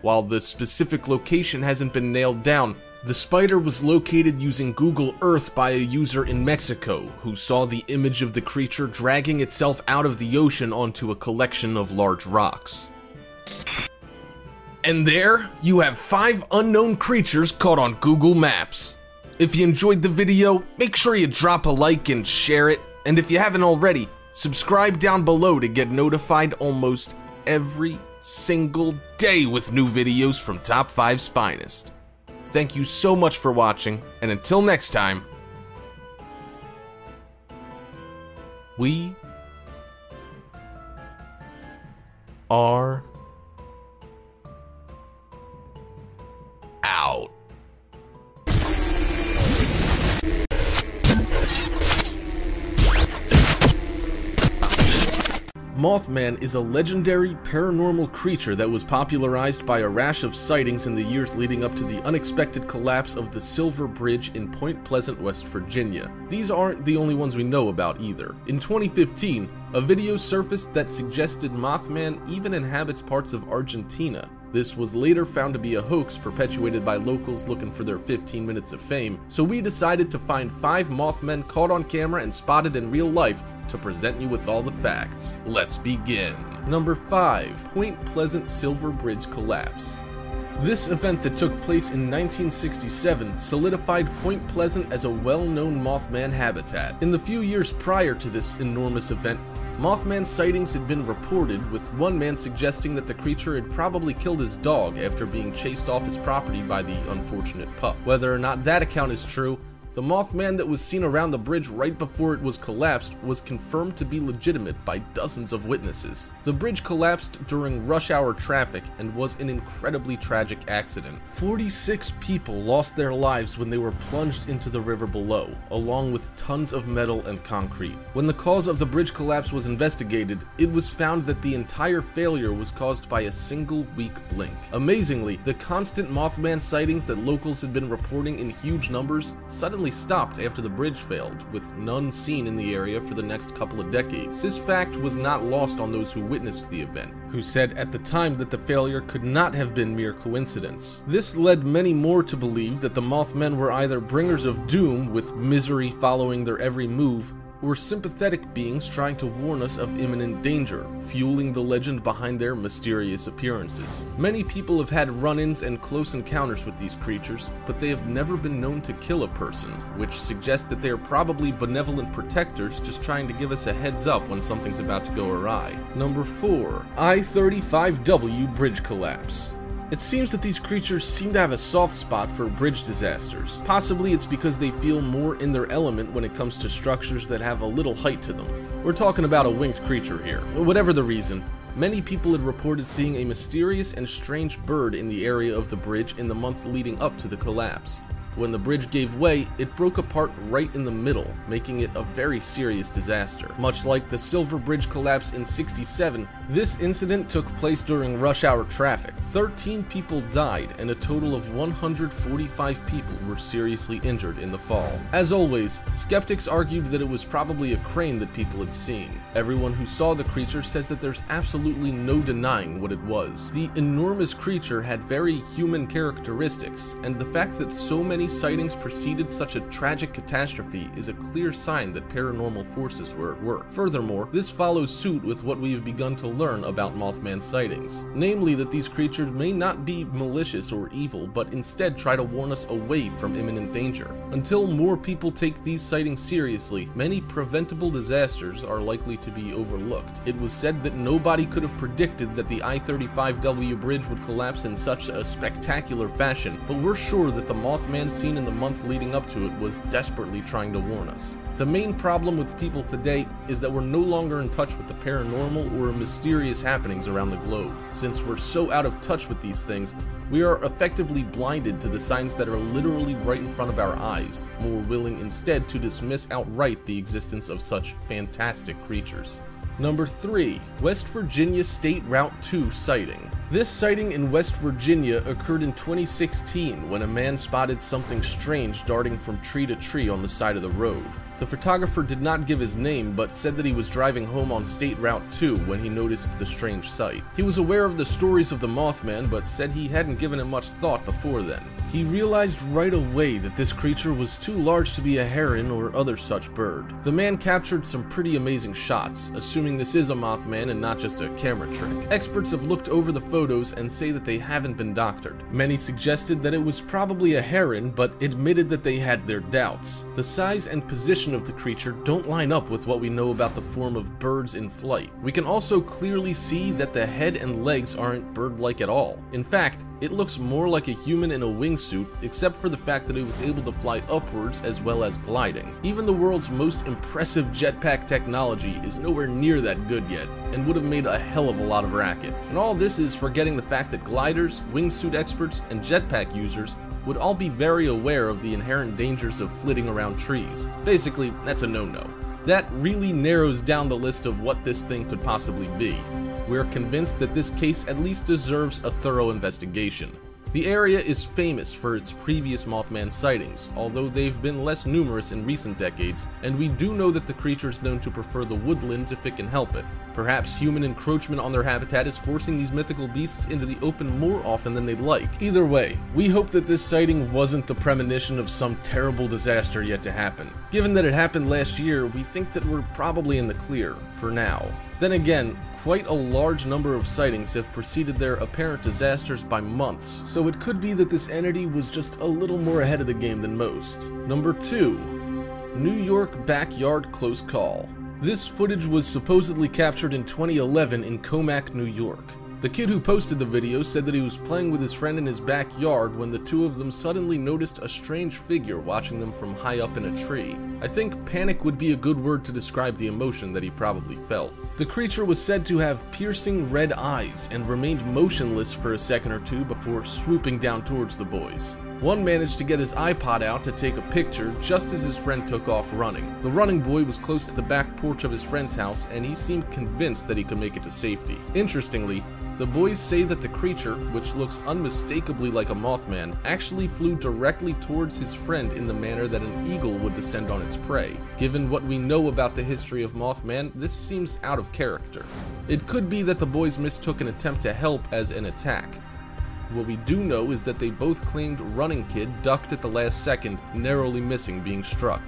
While the specific location hasn't been nailed down, the spider was located using Google Earth by a user in Mexico who saw the image of the creature dragging itself out of the ocean onto a collection of large rocks. And there, you have 5 unknown creatures caught on Google Maps. If you enjoyed the video, make sure you drop a like and share it, and if you haven't already, subscribe down below to get notified almost every single day with new videos from Top 5's finest. Thank you so much for watching, and until next time, we are out. Mothman is a legendary paranormal creature that was popularized by a rash of sightings in the years leading up to the unexpected collapse of the Silver Bridge in Point Pleasant, West Virginia. These aren't the only ones we know about either. In 2015, a video surfaced that suggested Mothman even inhabits parts of Argentina. This was later found to be a hoax perpetuated by locals looking for their 15 minutes of fame, so we decided to find 5 Mothmen caught on camera and spotted in real life to present you with all the facts. Let's begin. Number 5. Point Pleasant Silver Bridge Collapse. This event that took place in 1967 solidified Point Pleasant as a well-known Mothman habitat. In the few years prior to this enormous event, Mothman sightings had been reported, with one man suggesting that the creature had probably killed his dog after being chased off his property by the unfortunate pup. Whether or not that account is true, the Mothman that was seen around the bridge right before it was collapsed was confirmed to be legitimate by dozens of witnesses. The bridge collapsed during rush hour traffic and was an incredibly tragic accident. 46 people lost their lives when they were plunged into the river below, along with tons of metal and concrete. When the cause of the bridge collapse was investigated, it was found that the entire failure was caused by a single weak blink. Amazingly, the constant Mothman sightings that locals had been reporting in huge numbers suddenly stopped after the bridge failed, with none seen in the area for the next couple of decades. This fact was not lost on those who witnessed the event, who said at the time that the failure could not have been mere coincidence. This led many more to believe that the Mothmen were either bringers of doom, with misery following their every move, or sympathetic beings trying to warn us of imminent danger, fueling the legend behind their mysterious appearances. Many people have had run-ins and close encounters with these creatures, but they have never been known to kill a person, which suggests that they are probably benevolent protectors just trying to give us a heads up when something's about to go awry. Number 4. I-35W Bridge Collapse. It seems that these creatures seem to have a soft spot for bridge disasters. Possibly it's because they feel more in their element when it comes to structures that have a little height to them. We're talking about a winged creature here. Whatever the reason, many people had reported seeing a mysterious and strange bird in the area of the bridge in the month leading up to the collapse. When the bridge gave way, it broke apart right in the middle, making it a very serious disaster. Much like the Silver Bridge collapse in '67, this incident took place during rush hour traffic. 13 people died, and a total of 145 people were seriously injured in the fall. As always, skeptics argued that it was probably a crane that people had seen. Everyone who saw the creature says that there's absolutely no denying what it was. The enormous creature had very human characteristics, and the fact that so many sightings preceded such a tragic catastrophe is a clear sign that paranormal forces were at work. Furthermore, this follows suit with what we have begun to learn about Mothman sightings, namely that these creatures may not be malicious or evil, but instead try to warn us away from imminent danger. Until more people take these sightings seriously, many preventable disasters are likely to be overlooked. It was said that nobody could have predicted that the I-35W bridge would collapse in such a spectacular fashion, but we're sure that the Mothman seen in the month leading up to it was desperately trying to warn us. The main problem with people today is that we're no longer in touch with the paranormal or mysterious happenings around the globe. Since we're so out of touch with these things, we are effectively blinded to the signs that are literally right in front of our eyes, more willing instead to dismiss outright the existence of such fantastic creatures. Number 3. West Virginia State Route 2 sighting. This sighting in West Virginia occurred in 2016 when a man spotted something strange darting from tree to tree on the side of the road. The The photographer did not give his name, but said that he was driving home on State Route 2 when he noticed the strange sight. He was aware of the stories of the Mothman, but said he hadn't given it much thought before then. He realized right away that this creature was too large to be a heron or other such bird. The man captured some pretty amazing shots, assuming this is a Mothman and not just a camera trick. Experts have looked over the photos and say that they haven't been doctored. Many suggested that it was probably a heron, but admitted that they had their doubts. The size and position of the creature don't line up with what we know about the form of birds in flight. We can also clearly see that the head and legs aren't bird-like at all. In fact, it looks more like a human in a wingsuit, except for the fact that it was able to fly upwards as well as gliding. Even the world's most impressive jetpack technology is nowhere near that good yet, and would have made a hell of a lot of racket. And all this is forgetting the fact that gliders, wingsuit experts, and jetpack users would all be very aware of the inherent dangers of flitting around trees. Basically, that's a no-no. That really narrows down the list of what this thing could possibly be. We're convinced that this case at least deserves a thorough investigation. The area is famous for its previous Mothman sightings, although they've been less numerous in recent decades, and we do know that the creature is known to prefer the woodlands if it can help it. Perhaps human encroachment on their habitat is forcing these mythical beasts into the open more often than they'd like. Either way, we hope that this sighting wasn't the premonition of some terrible disaster yet to happen. Given that it happened last year, we think that we're probably in the clear, for now. Then again, quite a large number of sightings have preceded their apparent disasters by months, so it could be that this entity was just a little more ahead of the game than most. Number 2. New York Backyard Close Call. This footage was supposedly captured in 2011 in Commack, New York. The kid who posted the video said that he was playing with his friend in his backyard when the two of them suddenly noticed a strange figure watching them from high up in a tree. I think panic would be a good word to describe the emotion that he probably felt. The creature was said to have piercing red eyes and remained motionless for a second or two before swooping down towards the boys. One managed to get his iPod out to take a picture just as his friend took off running. The running boy was close to the back porch of his friend's house and he seemed convinced that he could make it to safety. Interestingly, the boys say that the creature, which looks unmistakably like a Mothman, actually flew directly towards his friend in the manner that an eagle would descend on its prey. Given what we know about the history of Mothman, this seems out of character. It could be that the boys mistook an attempt to help as an attack. What we do know is that they both claimed Running Kid ducked at the last second, narrowly missing being struck.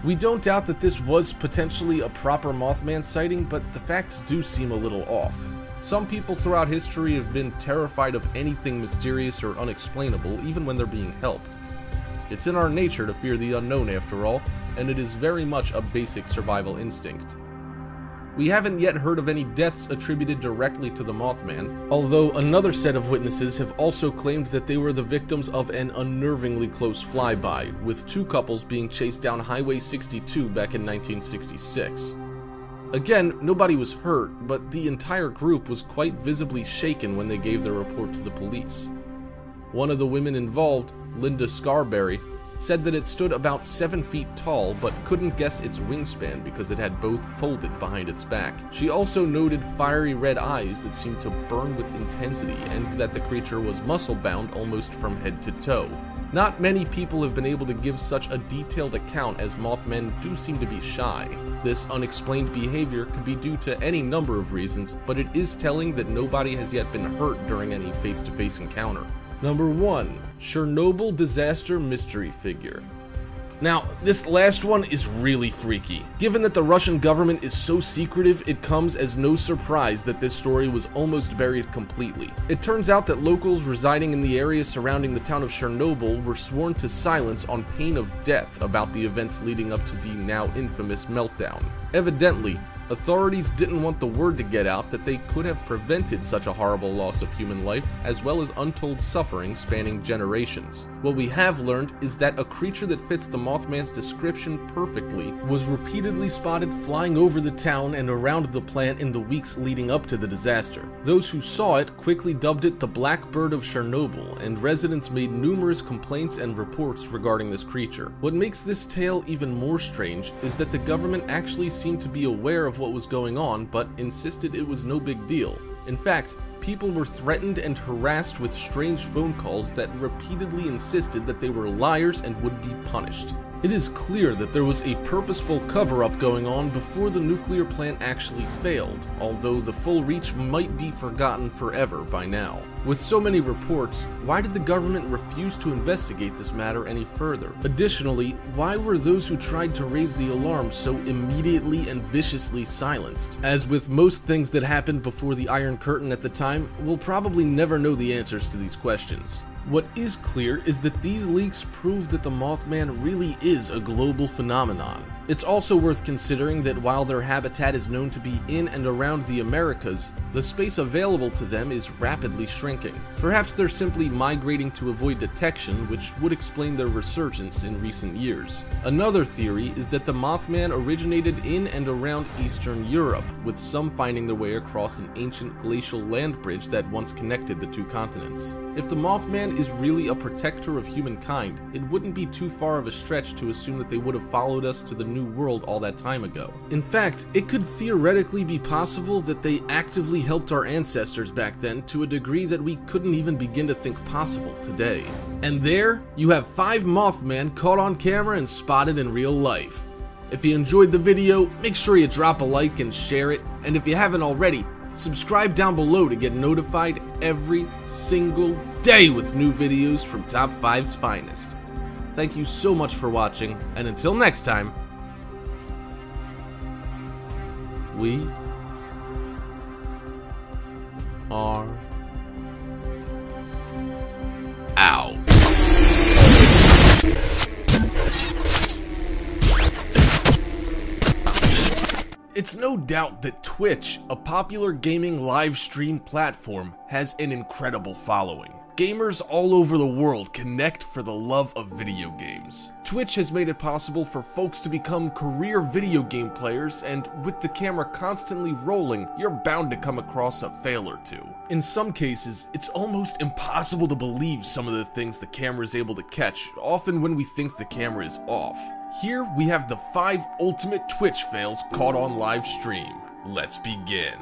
We don't doubt that this was potentially a proper Mothman sighting, but the facts do seem a little off. Some people throughout history have been terrified of anything mysterious or unexplainable, even when they're being helped. It's in our nature to fear the unknown after all, and it is very much a basic survival instinct. We haven't yet heard of any deaths attributed directly to the Mothman, although another set of witnesses have also claimed that they were the victims of an unnervingly close flyby, with two couples being chased down Highway 62 back in 1966. Again, nobody was hurt, but the entire group was quite visibly shaken when they gave their report to the police. One of the women involved, Linda Scarberry, said that it stood about 7 feet tall but couldn't guess its wingspan because it had both folded behind its back. She also noted fiery red eyes that seemed to burn with intensity and that the creature was muscle-bound almost from head to toe. Not many people have been able to give such a detailed account, as Mothmen do seem to be shy. This unexplained behavior could be due to any number of reasons, but it is telling that nobody has yet been hurt during any face-to-face encounter. Number 1. Chernobyl Disaster Mystery Figure. Now, this last one is really freaky. Given that the Russian government is so secretive, it comes as no surprise that this story was almost buried completely. It turns out that locals residing in the area surrounding the town of Chernobyl were sworn to silence on pain of death about the events leading up to the now infamous meltdown. Evidently, authorities didn't want the word to get out that they could have prevented such a horrible loss of human life, as well as untold suffering spanning generations. What we have learned is that a creature that fits the Mothman's description perfectly was repeatedly spotted flying over the town and around the plant in the weeks leading up to the disaster. Those who saw it quickly dubbed it the Black Bird of Chernobyl, and residents made numerous complaints and reports regarding this creature. What makes this tale even more strange is that the government actually seemed to be aware of what was going on, but insisted it was no big deal. In fact, people were threatened and harassed with strange phone calls that repeatedly insisted that they were liars and would be punished. It is clear that there was a purposeful cover-up going on before the nuclear plant actually failed, although the full reach might be forgotten forever by now. With so many reports, why did the government refuse to investigate this matter any further? Additionally, why were those who tried to raise the alarm so immediately and viciously silenced? As with most things that happened before the Iron Curtain at the time, we'll probably never know the answers to these questions. What is clear is that these leaks prove that the Mothman really is a global phenomenon. It's also worth considering that while their habitat is known to be in and around the Americas, the space available to them is rapidly shrinking. Perhaps they're simply migrating to avoid detection, which would explain their resurgence in recent years. Another theory is that the Mothman originated in and around Eastern Europe, with some finding their way across an ancient glacial land bridge that once connected the two continents. If the Mothman is really a protector of humankind, it wouldn't be too far of a stretch to assume that they would have followed us to the New World all that time ago. In fact, it could theoretically be possible that they actively helped our ancestors back then to a degree that we couldn't even begin to think possible today. And there, you have 5 Mothman caught on camera and spotted in real life. If you enjoyed the video, make sure you drop a like and share it, and if you haven't already, subscribe down below to get notified every single day with new videos from Top 5's finest. Thank you so much for watching, and until next time, we are out. It's no doubt that Twitch, a popular gaming live stream platform, has an incredible following. Gamers all over the world connect for the love of video games. Twitch has made it possible for folks to become career video game players, and with the camera constantly rolling, you're bound to come across a fail or two. In some cases, it's almost impossible to believe some of the things the camera is able to catch, often when we think the camera is off. Here we have the 5 ultimate Twitch fails caught on live stream. Let's begin.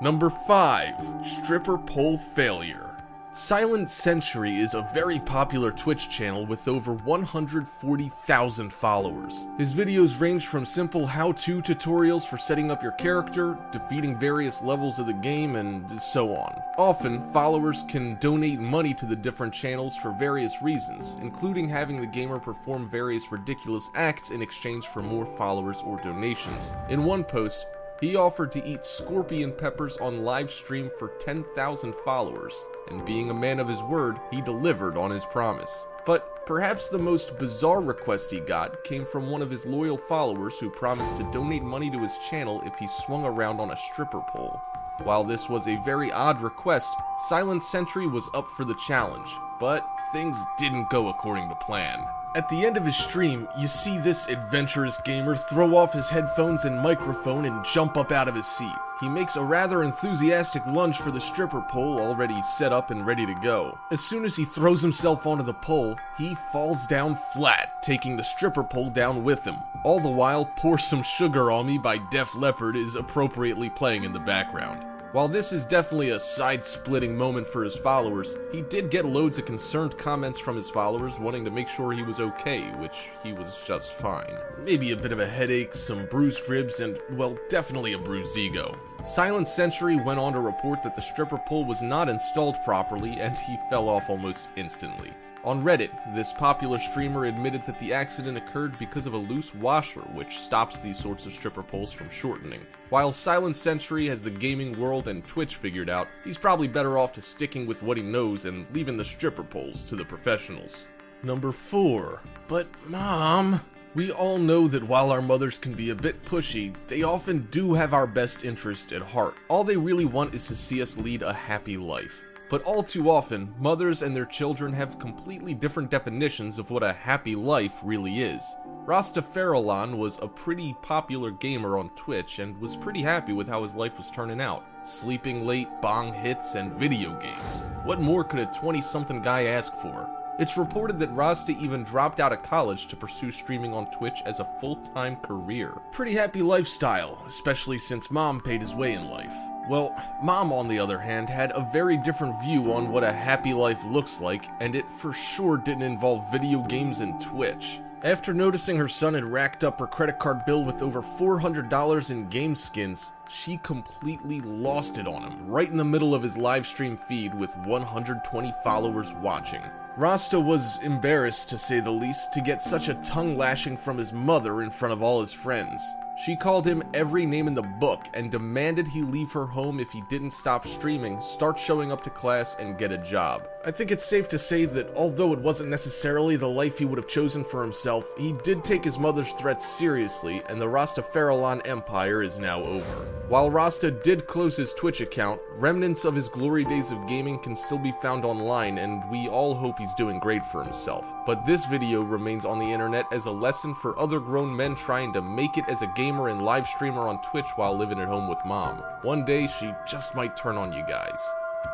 Number 5, stripper pole failure. Silent Century is a very popular Twitch channel with over 140,000 followers. His videos range from simple how-to tutorials for setting up your character, defeating various levels of the game, and so on. Often, followers can donate money to the different channels for various reasons, including having the gamer perform various ridiculous acts in exchange for more followers or donations. In one post, he offered to eat scorpion peppers on live stream for 10,000 followers, and being a man of his word, he delivered on his promise. But perhaps the most bizarre request he got came from one of his loyal followers who promised to donate money to his channel if he swung around on a stripper pole. While this was a very odd request, Silent Sentry was up for the challenge, but things didn't go according to plan. At the end of his stream, you see this adventurous gamer throw off his headphones and microphone and jump up out of his seat. He makes a rather enthusiastic lunge for the stripper pole already set up and ready to go. As soon as he throws himself onto the pole, he falls down flat, taking the stripper pole down with him. All the while, Pour Some Sugar on Me by Def Leppard is appropriately playing in the background. While this is definitely a side-splitting moment for his followers, he did get loads of concerned comments from his followers wanting to make sure he was okay, which he was just fine. Maybe a bit of a headache, some bruised ribs, and, well, definitely a bruised ego. Silent Century went on to report that the stripper pole was not installed properly and he fell off almost instantly. On Reddit, this popular streamer admitted that the accident occurred because of a loose washer, which stops these sorts of stripper poles from shortening. While Silent Century has the gaming world and Twitch figured out, he's probably better off to sticking with what he knows and leaving the stripper poles to the professionals. Number 4. But Mom... We all know that while our mothers can be a bit pushy, they often do have our best interest at heart. All they really want is to see us lead a happy life. But all too often, mothers and their children have completely different definitions of what a happy life really is. Rastafarilan was a pretty popular gamer on Twitch and was pretty happy with how his life was turning out. Sleeping late, bong hits, and video games. What more could a 20-something guy ask for? It's reported that Rasta even dropped out of college to pursue streaming on Twitch as a full-time career. Pretty happy lifestyle, especially since Mom paid his way in life. Well, Mom, on the other hand, had a very different view on what a happy life looks like, and it for sure didn't involve video games and Twitch. After noticing her son had racked up her credit card bill with over $400 in game skins, she completely lost it on him right in the middle of his live stream feed with 120 followers watching. Rasta was embarrassed, to say the least, to get such a tongue lashing from his mother in front of all his friends. She called him every name in the book and demanded he leave her home if he didn't stop streaming, start showing up to class, and get a job. I think it's safe to say that although it wasn't necessarily the life he would have chosen for himself, he did take his mother's threats seriously, and the Rastafarian empire is now over. While Rasta did close his Twitch account, remnants of his glory days of gaming can still be found online, and we all hope he's doing great for himself. But this video remains on the internet as a lesson for other grown men trying to make it as a gamer and live streamer on Twitch while living at home with mom. One day she just might turn on you guys.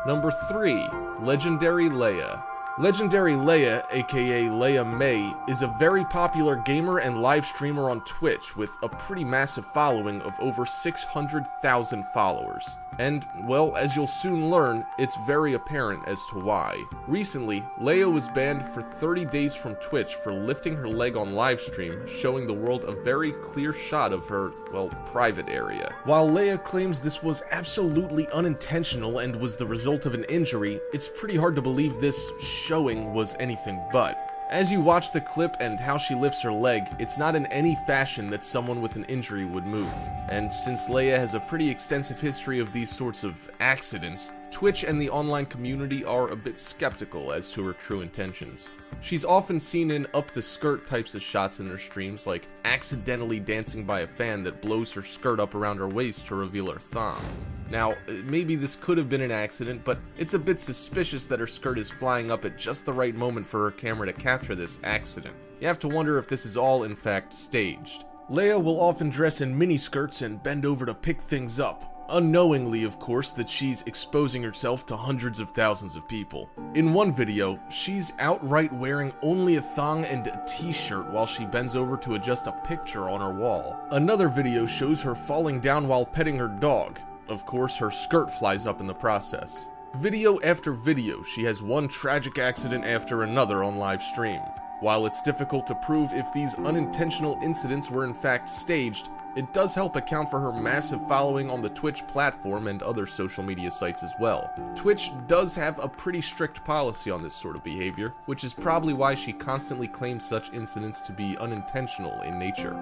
Number 3. Legendary Leia. Legendary Leia, aka Leia May, is a very popular gamer and live streamer on Twitch with a pretty massive following of over 600,000 followers. And, well, as you'll soon learn, it's very apparent as to why. Recently, Leia was banned for 30 days from Twitch for lifting her leg on livestream, showing the world a very clear shot of her, well, private area. While Leia claims this was absolutely unintentional and was the result of an injury, it's pretty hard to believe this showing was anything but. As you watch the clip and how she lifts her leg, it's not in any fashion that someone with an injury would move. And since Leia has a pretty extensive history of these sorts of accidents, Twitch and the online community are a bit skeptical as to her true intentions. She's often seen in up-the-skirt types of shots in her streams, like accidentally dancing by a fan that blows her skirt up around her waist to reveal her thong. Now, maybe this could have been an accident, but it's a bit suspicious that her skirt is flying up at just the right moment for her camera to capture this accident. You have to wonder if this is all, in fact, staged. Leia will often dress in miniskirts and bend over to pick things up, unknowingly, of course, that she's exposing herself to hundreds of thousands of people. In one video, she's outright wearing only a thong and a t-shirt while she bends over to adjust a picture on her wall. Another video shows her falling down while petting her dog. Of course, her skirt flies up in the process. Video after video, she has one tragic accident after another on live stream. While it's difficult to prove if these unintentional incidents were in fact staged, it does help account for her massive following on the Twitch platform and other social media sites as well. Twitch does have a pretty strict policy on this sort of behavior, which is probably why she constantly claims such incidents to be unintentional in nature.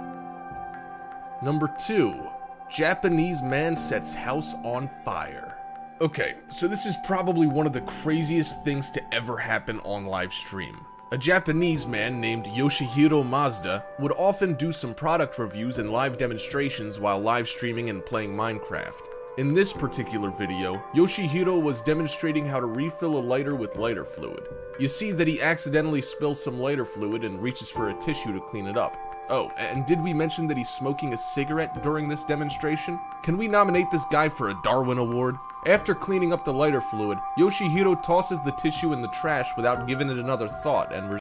Number 2. Japanese man sets house on fire. Okay, so this is probably one of the craziest things to ever happen on live stream. A Japanese man named Yoshihiro Mazda would often do some product reviews and live demonstrations while live streaming and playing Minecraft. In this particular video, Yoshihiro was demonstrating how to refill a lighter with lighter fluid. You see that he accidentally spills some lighter fluid and reaches for a tissue to clean it up. Oh, and did we mention that he's smoking a cigarette during this demonstration? Can we nominate this guy for a Darwin Award? After cleaning up the lighter fluid, Yoshihiro tosses the tissue in the trash without giving it another thought and